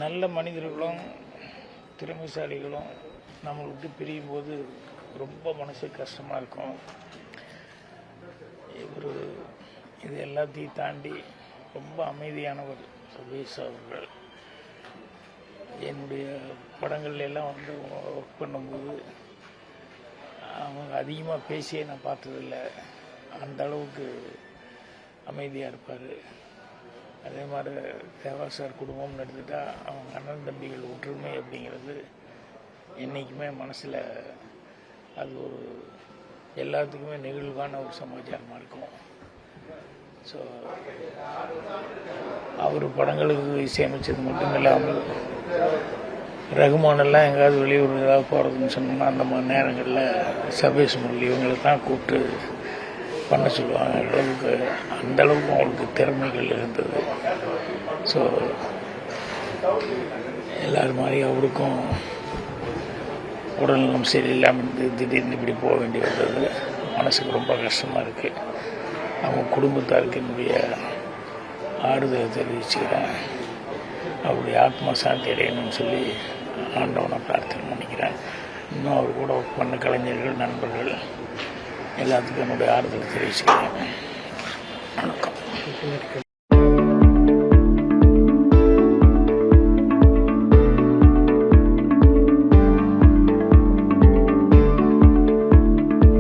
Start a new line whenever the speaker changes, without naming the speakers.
நல்ல மனிதர்களும் திறமைசாலிகளும் நம்மளை விட்டு பிரியும் போது ரொம்ப மனசு கஷ்டமாக இருக்கும். இவர் இது எல்லாத்தையும் தாண்டி ரொம்ப அமைதியானவர் சபீஷ் அவர்கள். என்னுடைய படங்கள்ல எல்லாம் வந்து ஒர்க் பண்ணும்போது அவங்க அதிகமாக பேசியே நான் பார்த்ததில்லை. அந்த அளவுக்கு அமைதியாக இருப்பார். அதே மாதிரி தேவா சார் குடும்பம்னு எடுத்துட்டா அவங்க அண்ணன் தம்பிகள் ஒற்றுமை அப்படிங்கிறது என்றைக்குமே மனசில் அது ஒரு எல்லாத்துக்குமே நெகிழ்வான ஒரு சமாச்சாரமாக இருக்கும். ஸோ அவர் படங்களுக்கு இசையமைச்சது மட்டும் இல்லாமல் ரகுமானெல்லாம் எங்கேயாவது வெளியூர் ஏதாவது போகிறதுன்னு சொன்னோம்னா அந்த மாதிரி நேரங்களில் சபேஷ் முரளி இவங்களை தான் கூப்பிட்டு பண்ண சொல்லுவாங்க. அளவுக்கு அந்த அளவுக்கு அவங்களுக்கு திறமைகள் இருந்தது. ஸோ எல்லாரும் மாதிரி அவருக்கும் உடல்நலம் சரியில்லாமல் இருந்து திடீர்னு இப்படி போக வேண்டி வந்தது மனசுக்கு ரொம்ப கஷ்டமாக இருக்குது. அவங்க குடும்பத்தாருக்கு என்னுடைய ஆறுதலை தெரிவிச்சுக்கிறேன். அவருடைய ஆத்மா சாந்தி அடையணும்னு சொல்லி ஆண்டவனை பிரார்த்தனை பண்ணிக்கிறேன். இன்னும் அவர் கூட ஒர்க் பண்ண கலைஞர்கள் நண்பர்கள் எல்லாத்துக்கும் என்னுடைய ஆறுதலை தெரிவிச்சுக்கிறேன். வணக்கம்.